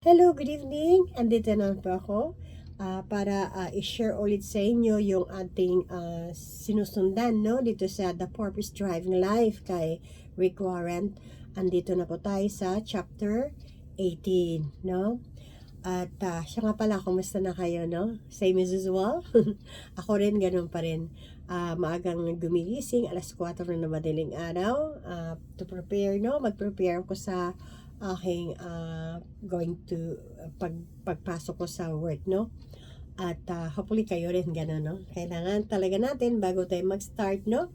Hello, good evening. Andito na po ako para i-share ulit sa inyo yung ating sinusundan dito sa The Purpose Driving Life kay Rick Warren. Andito na po tayo sa chapter 18, no? At siya nga pala, kumusta na kayo, no? Same as usual. Ako rin, ganun pa rin. Maagang gumigising, alas 4 na madaling araw to prepare, no? Mag-prepare ko sa aking going to pagpasok ko sa work, no? At hopefully kayo rin gano'n, no? Kailangan talaga natin bago tayo mag-start, no?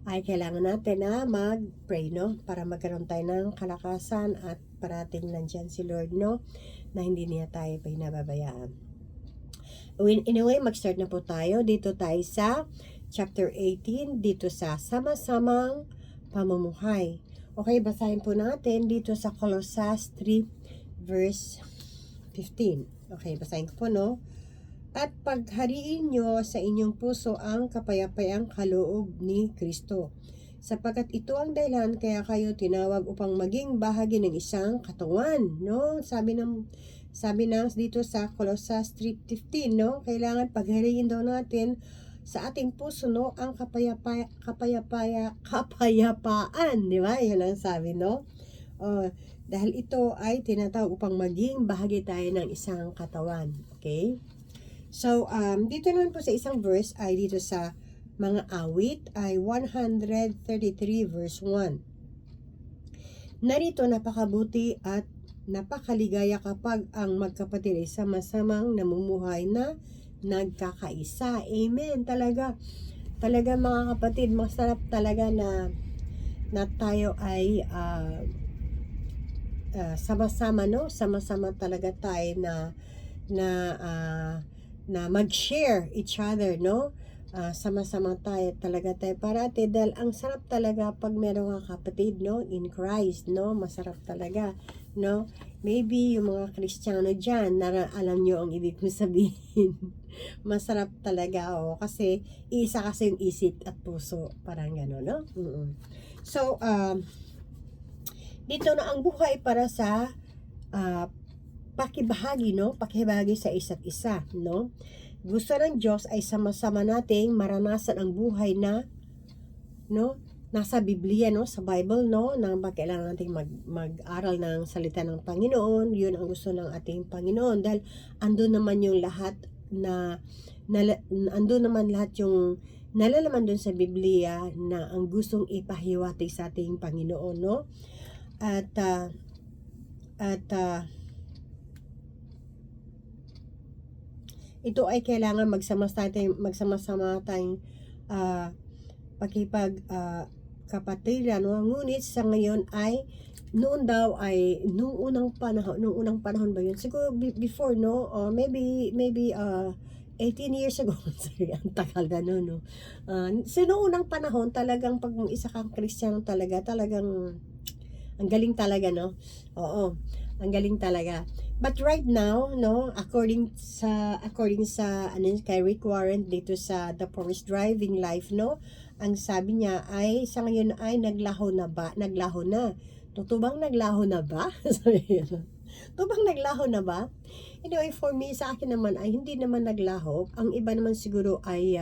Ay kailangan natin na mag-pray, no? Para magkaroon tayo ng kalakasan at parating nandyan si Lord, no? Na hindi niya tayo pinababayaan. Anyway, mag-start na po tayo. Dito tayo sa chapter 18, dito sa sama-samang pamumuhay. Okay, basahin po natin dito sa Colossus 3 verse 15. Okay, basahin ko po, no? At paghariin nyo sa inyong puso ang kapayapaang kaloob ni Kristo, sapagkat ito ang dahilan kaya kayo tinawag upang maging bahagi ng isang katawan, no? Sabi na dito sa Colossus 3:15, no? Kailangan paghariin daw natin sa ating puso, no, ang kapayapaan, di ba? Yan ang sabi, no? Dahil ito ay tinatawag upang maging bahagi tayo ng isang katawan. Okay? So, dito naman po sa isang verse ay dito sa mga awit ay 133 verse 1. Narito napakabuti at napakaligaya kapag ang magkapatid ay sama-samang namumuhay na nagkakaisa. Amen. Talaga mga kapatid, masarap talaga na tayo ay sama-sama, no? Sama-sama talaga tayo na mag-share each other, no? Sama-sama tayo parati dahil ang sarap talaga pag meron kang kapatid, no, in Christ, no? Masarap talaga, no? Maybe yung mga Kristiyano dyan, alam nyo ang ibig kong sabihin. Masarap talaga, kasi isa kasi yung isip at puso, parang gano'n, no? So, dito na ang buhay para sa pakibahagi, no? Pakibahagi sa isa't isa, no? Gusto ng Diyos ay sama-sama nating maranasan ang buhay na, no, nasa Biblia, no, sa Bible, no, na kailangan nating mag-aral ng salita ng Panginoon. Yun ang gusto ng ating Panginoon dahil andun naman yung lahat andun naman lahat yung nalalaman dun sa Biblia na ang gustong ipahiwatig sa ating Panginoon, no? At ito ay kailangan magsama-sama tayong kapatiran, no? Ngunit sa ngayon ay noon nung unang panahon ba yun? Siguro before, no? Maybe 18 years ago. Sorry, ang tagal na noon, no? So noong unang panahon, talagang pag isa kang Kristiyano talagang ang galing talaga, no? Oo, ang galing talaga. But right now, no, according sa kay Rick Warren dito sa The Purpose Driving Life, no, ang sabi niya ay sa ngayon ay naglaho na. Tutubang naglaho na ba? Tubang naglaho na ba? Anyway, for me, sa akin naman ay hindi naman naglaho. Ang iba naman siguro ay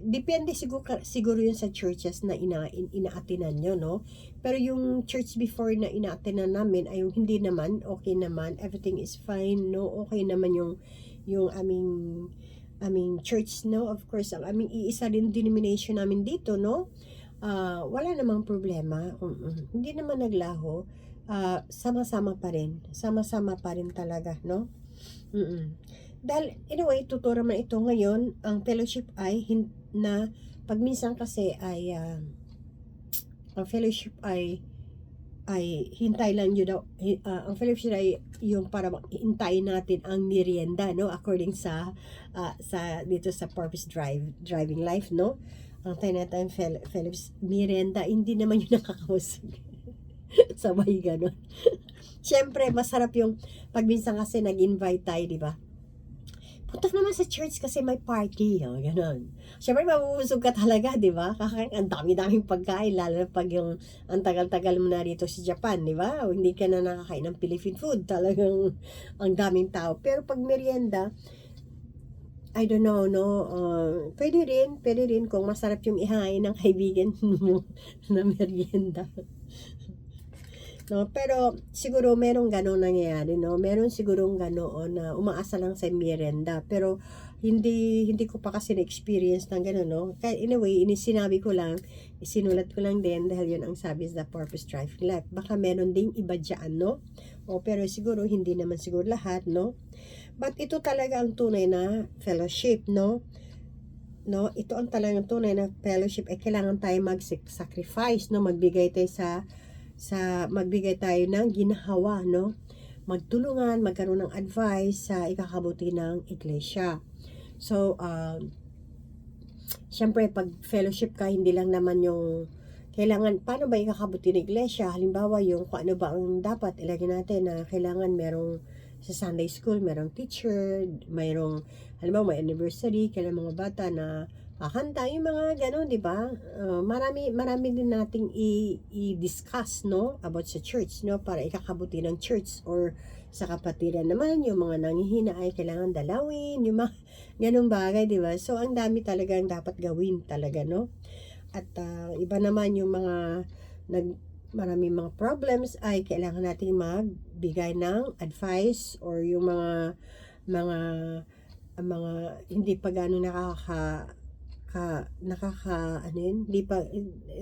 depende siguro yun sa churches na inaatinan nyo, no? Pero yung church before na inaatinan namin ay yung hindi naman, okay naman, everything is fine, no? Okay naman yung aming church, no? Of course, ang aming iisa din denomination namin dito, no? Wala namang problema. Hindi naman naglaho. Sama-sama pa rin talaga, no? Dahil anyway, tuturo man ito ngayon, ang fellowship ay na pagminsan kasi ay ang fellowship ay hintay lang yun daw. Ang fellowship ay yung para hintayin natin ang merienda, no, according sa dito sa Purpose Driving Life, no. Ang tayo natin fellowship merienda, hindi naman yun nakakausap. Sabay ganon. Siyempre masarap yung pagminsan kasi nag-invite tayo, di ba? punta ka naman sa church kasi may party, ganon. Siyempre, mabubusog ka talaga, di ba? Kakain, ang dami-daming pagkain, lalo na pag yung, ang tagal-tagal mo na rito sa Japan, di ba? O hindi ka na nakakain ng Philippine food, talagang ang daming tao. Pero pag merienda, I don't know, no? Pwede rin kung masarap yung ihain ng kaibigan mo na merienda. No, pero siguro merong gano'ng nangyayari, no? Meron sigurong ganoon na umaasa lang sa merienda, pero hindi ko pa kasi na-experience ng gano'n, no? Kaya anyway, sinabi ko lang, isinulat ko lang din dahil yun ang sabi sa Purpose Driving Life. Baka meron ding iba dyan, no? O, pero siguro hindi naman siguro lahat, no? But ito talaga ang tunay na fellowship, no? No, ito ang talagang tunay na fellowship. Kailangan tayo mag-sacrifice, no? Magbigay tayo magbigay tayo ng ginhawa, no? Magtulungan, magkaroon ng advice sa ikakabuti ng iglesia. So, syempre, pag fellowship ka, hindi lang naman yung kailangan, paano ba ikakabuti ng iglesia? Halimbawa, yung kung ano ba ang dapat ilagay natin na kailangan merong sa Sunday school, merong teacher, mayroong, halimbawa, may anniversary, kailangan mga bata na kakanta, yung mga gano'n, di ba? Marami din nating i-discuss, no? About sa church, no? Para ikakabuti ng church or sa kapatiran naman, yung mga nanghihina ay kailangan dalawin, yung mga ganong bagay, di ba? So, ang dami talagang dapat gawin talaga, no? At iba naman yung mga maraming mga problems ay kailangan nating magbigay ng advice or yung mga hindi pa gano'ng ano yun, hindi pa,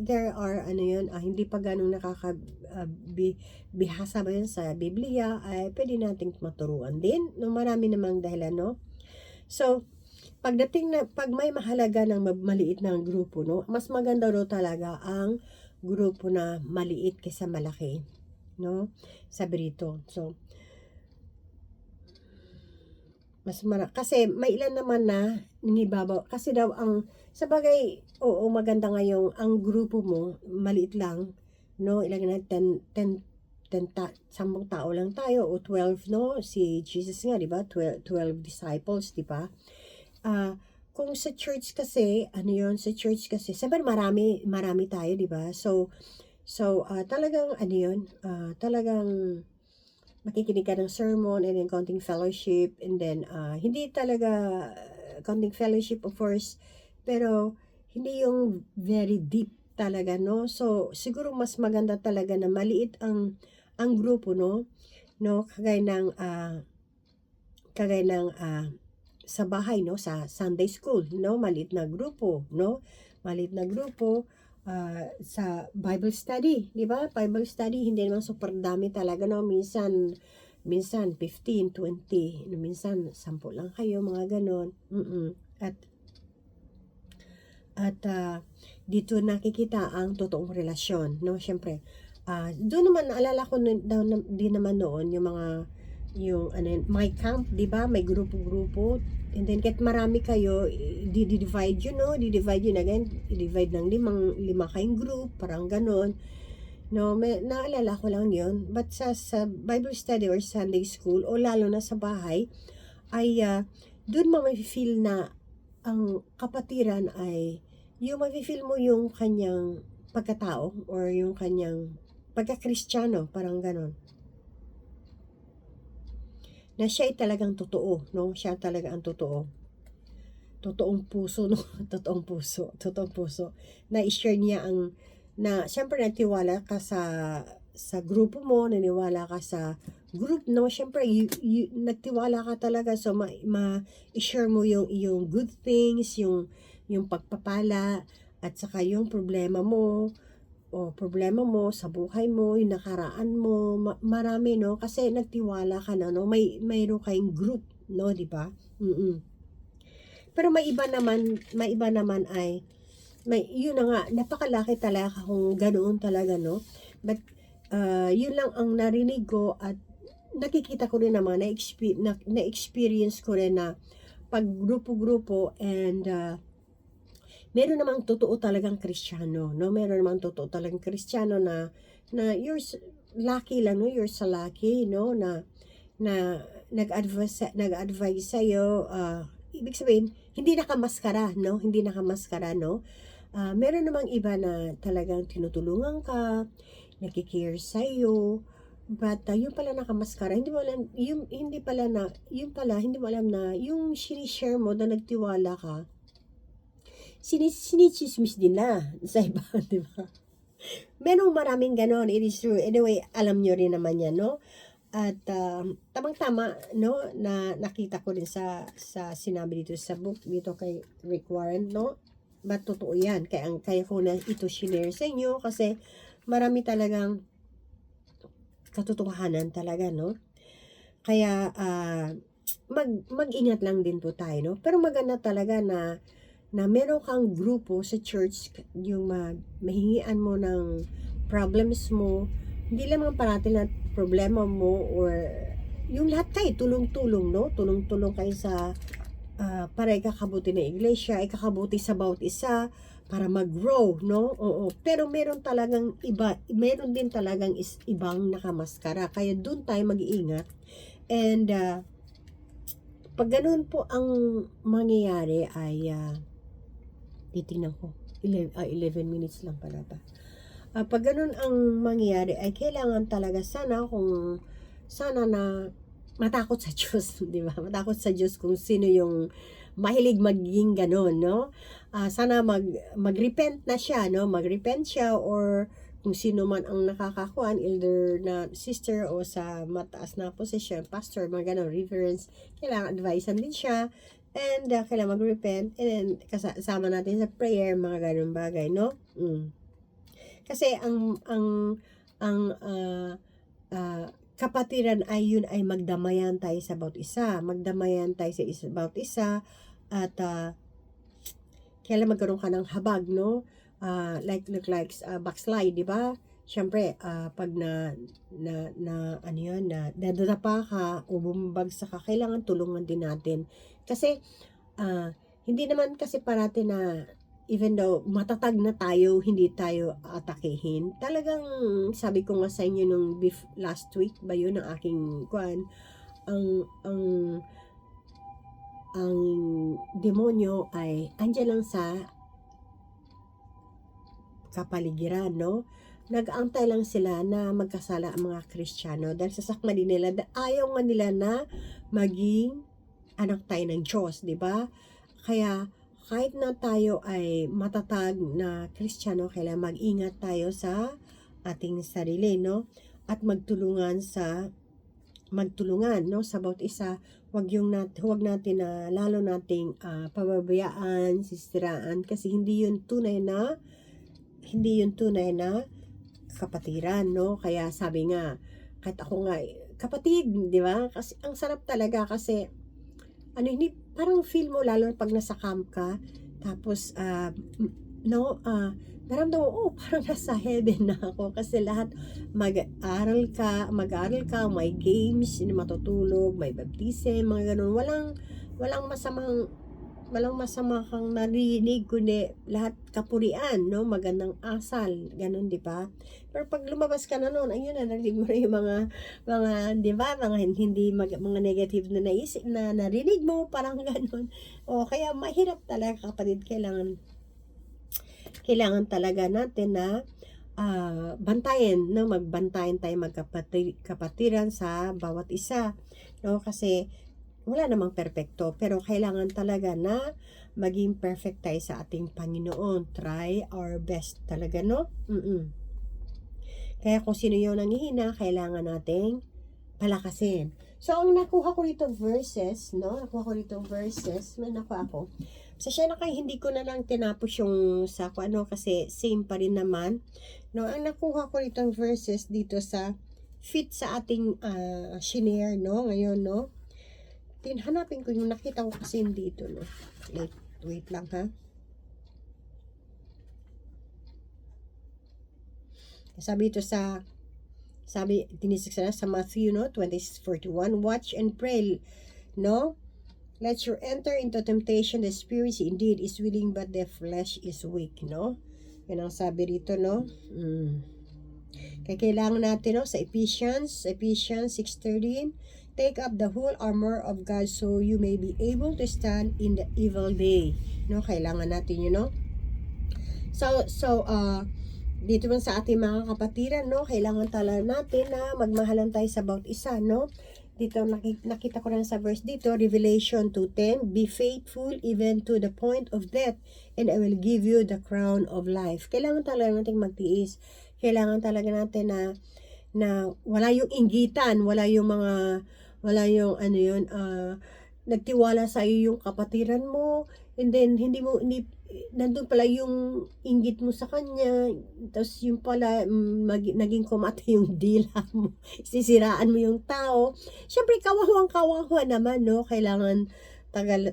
there are, ano yun, hindi pa ganong bihasa ba yun sa Biblia, ay pwede nating maturuan din, no, marami namang dahilan, no. So, pag may mahalaga ng maliit na grupo, no, mas maganda ro talaga ang grupo na maliit kaysa malaki, no, sabi rito. So, kasi may ilan naman na nangibabaw kasi daw ang sa bagay, oo, maganda ngayong ang grupo mo maliit lang, no, ilan na 10 tao lang tayo o 12, no, si Jesus nga, di ba, 12 disciples, di ba? Kung sa church kasi, ano yun, sa church kasi sabi marami tayo, di ba? So talagang ano yun, talagang makikinig ka ng sermon and then counting fellowship and then hindi talaga counting fellowship of course, pero hindi yung very deep talaga, no. So siguro mas maganda talaga na maliit ang grupo, no kagaya ng sa bahay, no, sa Sunday school, no, maliit na grupo, no, sa Bible study, di ba? Bible study, hindi naman super dami talaga, no? Minsan 15, 20, minsan 10 lang kayo, mga ganon. At dito nakikita ang totoong relasyon, no? Syempre, doon naman, naalala ko din naman noon, yung my camp, di ba? May grupo-grupo. And then, kahit marami kayo, di-divide yun, no? Di-divide yun again. I-divide ng lima kayong group, parang ganon. No, naalala ko lang yun. But sa Bible study or Sunday school, o lalo na sa bahay, ay doon mo may-feel na ang kapatiran ay, yung may-feel mo yung kanyang pagkatao or yung kanyang pagka-Kristiyano, parang ganon. Na siya ay talagang totoo, no? Siya talaga ang totoo. Totoong puso, no? Totoong puso. Na-share niya siyempre nagtiwala ka sa grupo mo, naniwala ka sa group, no? Siyempre, nagtiwala ka talaga, so ma-share mo yung good things, yung pagpapala, at saka yung problema mo sa buhay mo, yung nakaraan mo, marami, no? Kasi nagtiwala ka na, no? Mayroon kayong group, no? Di ba? Pero may iba naman ay, yun na nga, napakalaki talaga kung ganoon talaga, no? But, yun lang ang narinig ko at nakikita ko rin naman, na-experience ko rin na pag grupo-grupo and, meron namang totoo talagang Kristiyano, no? Meron namang totoo talagang Kristiyano na you're lucky lang, no? You're so lucky, no? Na nag-advise sa'yo, ibig sabihin, hindi nakamaskara, no? Hindi nakamaskara, no? Meron namang iba na talagang tinutulungan ka, nagki-care sa'yo, but yung pala nakamaskara, hindi mo alam, hindi mo alam na yung sinishare mo na nagtiwala ka, sinichismis din na sa iba, di ba? Merong maraming ganon, it is true. Anyway, alam nyo rin naman yan, no? At tamang-tama, no, na nakita ko din sa sinabi dito sa book dito kay Rick Warren, no? But totoo yan. Kaya ko na ito share sa inyo kasi marami talagang katotohanan talaga, no? Kaya mag-ingat lang din po tayo, no? Pero maganda talaga na meron kang grupo sa church, yung mahingian mo ng problems mo, hindi lang parati na problema mo or yung lahat kayo, tulong-tulong, no? Tulong-tulong kayo sa para ikakabuti ng iglesia, ikakabuti sa bawat isa, para mag-grow, no? Oo. Pero meron talagang meron din talagang ibang nakamaskara. Kaya doon tayo mag-iingat. And pag ganun po ang mangyayari ay titingnan ko. 11 minutes lang pala ba. Pag ganun ang mangyayari ay kailangan talaga sana na matakot sa Diyos, di ba? Matakot sa Diyos kung sino yung mahilig maging ganun, no? Sana mag-repent na siya, no? Mag-repent siya or kung sino man ang nakakakuan, elder na sister o sa mataas na position, pastor, mga ganun, reverence, kailangan advisean din siya. And kailangan mag-repent and then kasama natin sa prayer, mga ganun bagay, no? Kasi ang kapatiran ay yun ay magdamayan tayo sa bawat isa. Magdamayan tayo sa bawat isa at kailan magkaroon ka ng habag, no? Like backslide, di ba? Siyempre, pag ano yun, na dadapa ka o bumabagsak ka, kailangan tulungan din natin. Kasi, hindi naman kasi parati na even though matatag na tayo, hindi tayo atakehin. Talagang, sabi ko nga sa inyo nung last week ba yun, ang aking kwan, ang demonyo ay andyan lang sa kapaligiran, no? Nag-aantay lang sila na magkasala ang mga Kristiyano dahil sa sakma din nila, ayaw nga nila na maging anak tayo ng Diyos, di ba? Kaya, kahit na tayo ay matatag na Kristiyano, kailangan mag-ingat tayo sa ating sarili, no? At magtulungan, no, sa bawat isa. Huwag natin na lalo nating pababayaan, sisiraan kasi hindi yun tunay na kapatiran, no? Kaya sabi nga, kahit ako nga, kapatid, di ba? Kasi ang sarap talaga kasi hindi, parang feel mo lalo pag nasa camp ka, tapos, naramdaman mo, parang nasa heaven na ako kasi lahat mag-aaral ka, may games, matutulog, may baptism, mga ganun. Walang masama kang narinig, kundi lahat kapurian, no? Magandang asal, ganun, di ba? Pero pag lumabas ka na noon, ayun na, narinig mo na yung mga di ba, mga negative na naisip na narinig mo, parang ganun. Kaya mahirap talaga, kapatid, kailangan talaga natin na bantayan, no? Magbantayan tayo magkapatiran sa bawat isa, no? Kasi wala namang perpekto, pero kailangan talaga na maging perfect tayo sa ating Panginoon. Try our best talaga, no? Kaya kung sino yung nanghihina, kailangan nating palakasin. So, ang nakuha ko dito verses, no? May nakuha ako. Sa siya hindi ko na lang tinapos yung sa kasi same pa rin naman. No, ang nakuha ko dito verses dito sa fit sa ating shinare, no? Ngayon, no? Hanapin ko yung nakita ko kasi dito, no? Wait lang, ha? Tinisik sa Matthew, no? 26:41, watch and pray, no? Let you enter into temptation. The spirit indeed is willing, but the flesh is weak, no? Yan ang sabi rito, no? Kaya kailangan natin, no, sa Ephesians 6:13, take up the whole armor of God so you may be able to stand in the evil day. No, kailangan natin yun, no? So, dito man sa ating mga kapatiran, no, kailangan talaga natin na magmahalan tayo sa bawat isa, no? Dito, nakita ko rin sa verse dito, Revelation 2:10, be faithful even to the point of death, and I will give you the crown of life. Kailangan talaga natin magtiis. Kailangan talaga natin na wala yung inggitan, wala yung nagtiwala sa iyo yung kapatiran mo, and then nandun pala yung inggit mo sa kanya, tapos yung pala naging kumati yung dila mo, sisiraan mo yung tao. Siyempre kawawa naman, no? Kailangan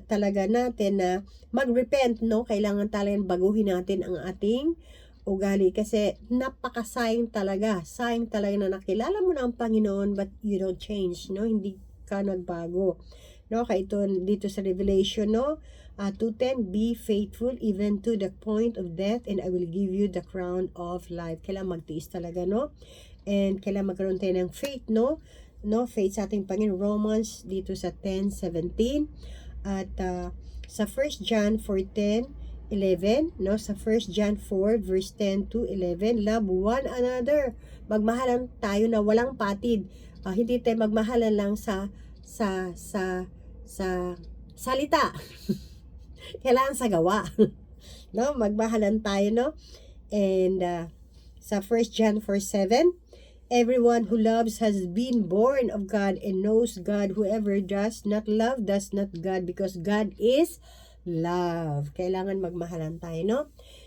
talaga natin na mag-repent, no? Kailangan talagang baguhin natin ang ating ugali kasi napakasayang talaga na nakilala mo na ang Panginoon but you don't change, no? Hindi ka nagbago, no? Kaya ito dito sa Revelation, no, 2:10, be faithful even to the point of death and I will give you the crown of life. Kailangan magtiis talaga, no? And kailangan magkaroon tayo ng faith, no? Faith sa ating Panginoon. Romans dito sa 10:17 at sa 1 John 4:10-11, no? Sa 1 John 4 verse 10 to 11, love one another. Magmahalan tayo na walang patid. Hindi tayo magmahalan lang sa salita. Kailangan sa gawa. No, magmahalan tayo, no? And sa 1 John 4:7, everyone who loves has been born of God and knows God. Whoever does not love does not God, because God is love. Kailangan magmahalan tayo, no?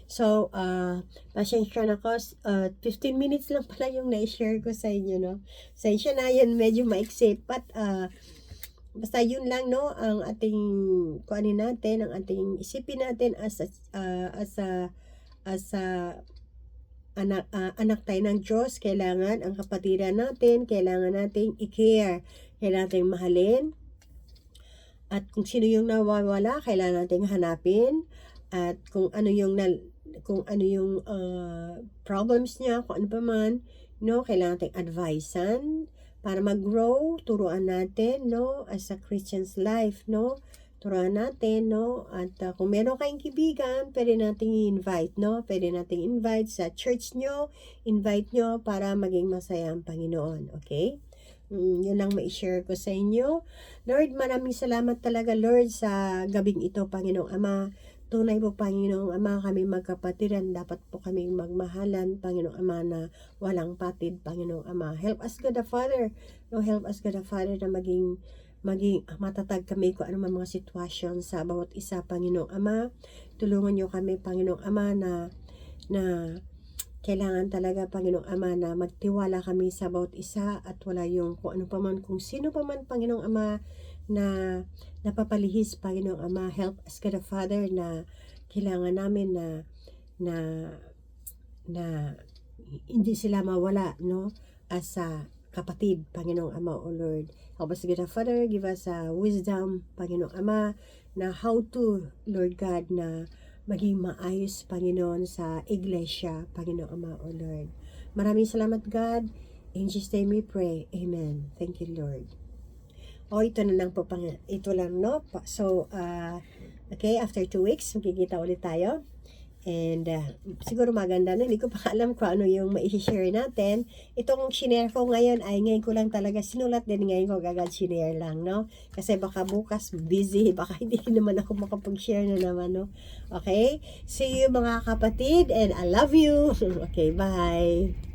So, pasensya na ko, 15 minutes lang pala yung na-share ko sa inyo, no? Pasensya na yan, medyo maiksi, but basta yun lang, no, ang ating kuanin natin, ang ating isipin natin as anak tayo ng Diyos. Kailangan ang kapatiran natin, kailangan nating i-care, kailangan nating mahalin, at kung sino yung nawawala, kailangan nating hanapin, at kung ano yung problems niya, kung ano pa man, no, kailangan nating advisean para mag-grow. Turuan natin, no, as a Christian's life, no, turuan natin, no, at kung meron kayong kaibigan, pwede nating i-invite, no, pwede nating invite sa church nyo, invite nyo para maging masaya ang Panginoon, okay? Yun lang ma-share ko sa inyo. Lord, maraming salamat talaga, Lord, sa gabing ito, Panginoong Ama. Tunay po, Panginoong Ama, kami magkapatiran, dapat po kami magmahalan, Panginoong Ama, na walang patid, Panginoong Ama. Help us, God the Father. No, help us, God the Father, na maging matatag kami kung ano mga sitwasyon sa bawat isa, Panginoong Ama. Tulungan niyo kami, Panginoong Ama, na kailangan talaga, Panginoong Ama, na magtiwala kami sa bawat isa at wala yung kung ano pa man, kung sino pa man, Panginoong Ama, na napapalihis, Panginoong Ama. Help us, God the Father, na kailangan namin na hindi sila mawala, no, as a kapatid, Panginoong Ama, O Lord. Help us, God the Father, give us wisdom, Panginoong Ama, na how to, Lord God, na maging maayos, Panginoon, sa iglesia, Panginoong Ama, O Lord. Maraming salamat, God. In Jesus' name we pray. Amen. Thank you, Lord. Ito na lang po, ito lang, no? So, okay, after 2 weeks, magkikita ulit tayo. And, siguro maganda na, hindi ko pa alam kung ano yung ma-share natin. Itong shinare ko ngayon ay ngayon ko lang talaga sinulat din, ngayon ko agad shinare lang, no? Kasi baka bukas busy, baka hindi naman ako makapag-share na naman, no? Okay? See you mga kapatid, and I love you. Okay, bye!